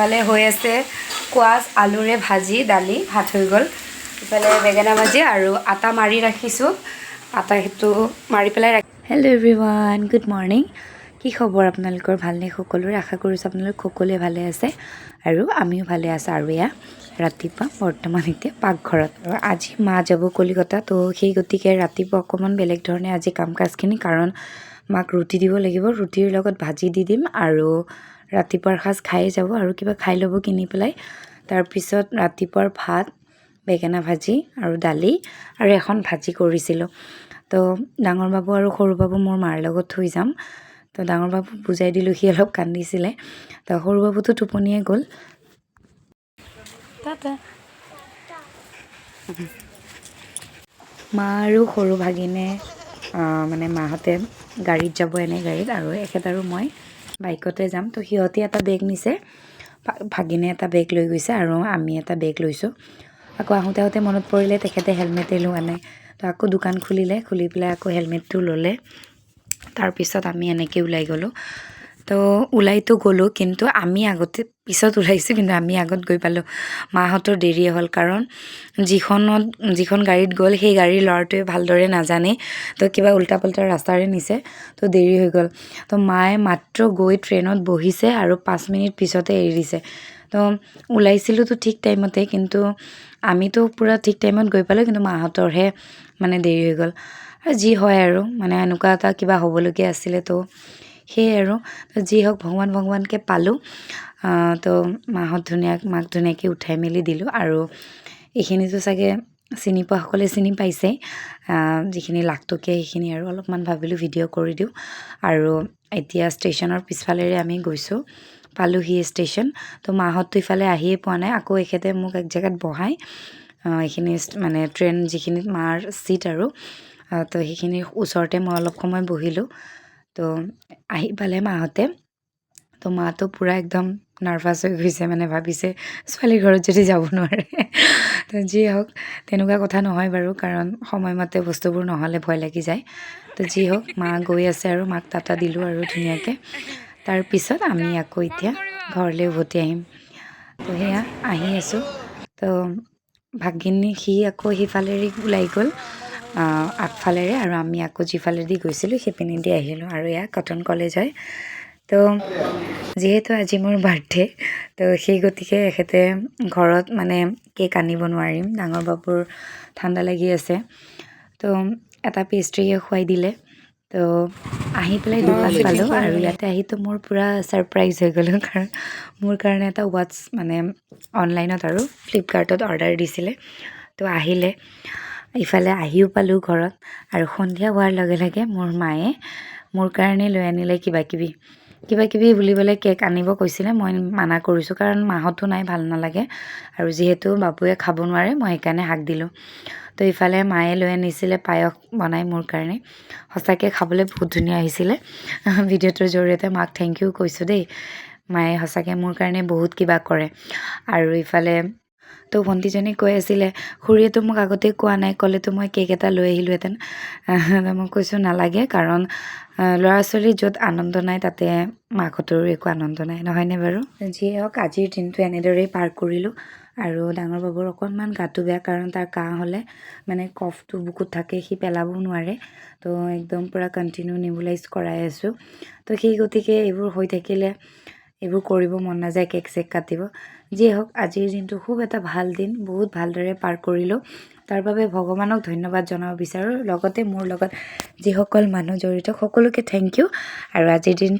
ইফালে হৈ আছে কোৱাছ আলুৰে ভাজি দালি ভাত হৈ গ'ল ইফালে বেঙেনা ভাজি আৰু আটা মাৰি ৰাখিছোঁ আটা সেইটো মাৰি পেলাই হেল্ল' এভৰিৱান গুড মৰ্ণিং কি খবৰ আপোনালোকৰ ভালনে সকলোৰে আশা কৰিছোঁ আপোনালোক সকলোৱে ভালে আছে আৰু আমিও ভালে আছোঁ আৰু এয়া ৰাতিপুৱা বৰ্তমান এতিয়া পাকঘৰত আৰু আজি মা যাব কলিকতা তো সেই গতিকে ৰাতিপুৱা অকণমান বেলেগ ধৰণে আজি কাম কাজখিনি কাৰণ মাক ৰুটি দিব লাগিব ৰুটিৰ লগত ভাজি দি দিম আৰু ৰাতিপুৱাৰ সাজ খাই যাব আৰু কিবা খাই ল'ব কিনি পেলাই তাৰপিছত ৰাতিপুৱাৰ ভাত বেঙেনা ভাজি আৰু দালি আৰু এখন ভাজি কৰিছিলোঁ তো ডাঙৰ বাবু আৰু সৰু বাবু মোৰ মাৰ লগত থৈ যাম তো ডাঙৰ বাবুক বুজাই দিলোঁ সি অলপ কান্দিছিলে তো সৰু বাবুটো টোপনিয়ে গ'ল মা আৰু সৰু ভাগিনে মানে মাহঁতে গাড়ীত যাব এনে গাড়ীত আৰু এখেত আৰু মই বাইকতে যাম তো সিহঁতে এটা বেগ নিছে ভাগিনে এটা বেগ লৈ গৈছে আৰু আমি এটা বেগ লৈছোঁ আকৌ আহোঁতে আহোঁতে মনত পৰিলে তেখেতে হেলমেটেই লোৱা নাই তো আকৌ দোকান খুলি পেলাই আকৌ হেলমেটটো ল'লে তাৰপিছত আমি এনেকৈ ওলাই গ'লোঁ তো ওলাইতো গ'লোঁ কিন্তু আমি আগতে পিছত ওলাইছোঁ কিন্তু আমি আগত গৈ পালোঁ মাহঁতৰ দেৰিয়ে হ'ল কাৰণ যিখন গাড়ীত গ'ল সেই গাড়ীৰ ল'ৰাটোৱে ভালদৰে নাজানে তো কিবা উল্টা পুল্টা ৰাস্তাৰে নিছে তো দেৰি হৈ গ'ল তো মায়ে মাত্ৰ গৈ ট্ৰেইনত বহিছে আৰু 5 মিনিট পিছতে এৰি দিছে তো ওলাইছিলোঁতো ঠিক টাইমতে কিন্তু আমিতো পূৰা ঠিক টাইমত গৈ পালোঁ কিন্তু মাহঁতৰহে মানে দেৰি হৈ গ'ল আৰু যি হয় আৰু মানে এনেকুৱা এটা কিবা হ'বলগীয়া আছিলে তো সেয়ে আৰু যি হওক ভগৱানকৈ পালোঁ তো মাক ধুনীয়াকৈ উঠাই মেলি দিলোঁ আৰু এইখিনিতো চাগে চিনি পোৱাসকলে চিনি পাইছে যিখিনি লাখটকীয়া সেইখিনি আৰু অলপমান ভাবিলোঁ ভিডিঅ' কৰি দিওঁ আৰু এতিয়া ষ্টেচনৰ পিছফালেৰে আমি গৈছোঁ পালোহি ষ্টেচন তো মাহঁততো ইফালে আহিয়ে পোৱা নাই আকৌ এখেতে মোক এক জেগাত বহাই এইখিনি মানে ট্ৰেইন যিখিনিত মাৰ ছিট আৰু তো সেইখিনিৰ ওচৰতে মই অলপ সময় বহিলোঁ তো আহি পালে মাহঁতে তো মাতো পূৰা একদম নাৰ্ভাছ হৈ গৈছে মানে ভাবিছে ছোৱালীৰ ঘৰত যদি যাব নোৱাৰে তো যি হওক তেনেকুৱা কথা নহয় বাৰু কাৰণ সময়মতে বস্তুবোৰ নহ'লে ভয় লাগি যায় তো যি হওক মা গৈ আছে আৰু মাক টাটা দিলোঁ আৰু ধুনীয়াকৈ তাৰপিছত আমি আকৌ এতিয়া ঘৰলৈ উভতি আহিম তো সেয়া আহি আছোঁ তো ভাগিনী সি আকৌ সিফালেৰে ওলাই গ'ল আগফালেৰে আৰু আমি আকৌ যিফালেদি গৈছিলোঁ সেইপিনেদি আহিলোঁ আৰু এয়া কটন কলেজ হয় তো যিহেতু আজি মোৰ বাৰ্থডে তো সেই গতিকে এখেতে ঘৰত মানে কেক আনিব নোৱাৰিম ডাঙৰ বাবুৰ ঠাণ্ডা লাগি আছে তো এটা পেষ্ট্ৰিয়ে খুৱাই দিলে তো আহি পেলাই দোকান পালোঁ আৰু ইয়াতে আহিতো মোৰ পূৰা ছাৰপ্ৰাইজ হৈ গ'লোঁ কাৰণ মোৰ কাৰণে এটা ৱাটচ মানে অনলাইনত আৰু ফ্লিপকাৰ্টত অৰ্ডাৰ দিছিলে তো আহিলে ইফালে আহিও পালোঁ ঘৰত আৰু সন্ধিয়া হোৱাৰ লগে লগে মোৰ মায়ে মোৰ কাৰণে লৈ আনিলে কিবা কিবি বুলিবলৈ কেক আনিব কৈছিলে মই মানা কৰিছোঁ কাৰণ মাহঁতো নাই ভাল নালাগে আৰু যিহেতু বাবুৱে খাব নোৱাৰে মই সেইকাৰণে হাক দিলোঁ তো ইফালে মায়ে লৈ আনিছিলে পায়স বনাই মোৰ কাৰণে সঁচাকৈ খাবলৈ বহুত ধুনীয়া আহিছিলে ভিডিঅ'টোৰ জৰিয়তে মাক থেংক ইউ কৈছোঁ দেই মায়ে সঁচাকৈ মোৰ কাৰণে বহুত কিবা কৰে আৰু ইফালে তো ভণ্টিজনী কৈ আছিলে খুৰীয়েতো মোক আগতে কোৱা নাই ক'লেতো মই কেক এটা লৈ আহিলোঁহেঁতেন মই কৈছোঁ নালাগে কাৰণ ল'ৰা ছোৱালীৰ য'ত আনন্দ নাই তাতে মাকহঁতৰো একো আনন্দ নাই নহয়নে বাৰু যিয়ে হওক আজিৰ দিনটো এনেদৰেই পাৰ কৰিলোঁ আৰু ডাঙৰ বাবুৰ অকণমান গাটো বেয়া কাৰণ তাৰ কাহ হ'লে মানে কফটো বুকুত থাকে সি পেলাবও নোৱাৰে তো একদম পূৰা কণ্টিনিউ নিবুলাইজ কৰাই আছোঁ তো সেই গতিকে এইবোৰ হৈ থাকিলে এইবোৰ কৰিব মন নাযায় কেক চেক কাটিব যিয়ে হওক আজিৰ দিনটো খুব এটা ভাল দিন বহুত ভালদৰে পাৰ কৰিলোঁ তাৰ বাবে ভগৱানক ধন্যবাদ জনাব বিচাৰোঁ লগতে মোৰ লগত যিসকল মানুহ জড়িত সকলোকে থেংক ইউ আৰু আজিৰ দিনটো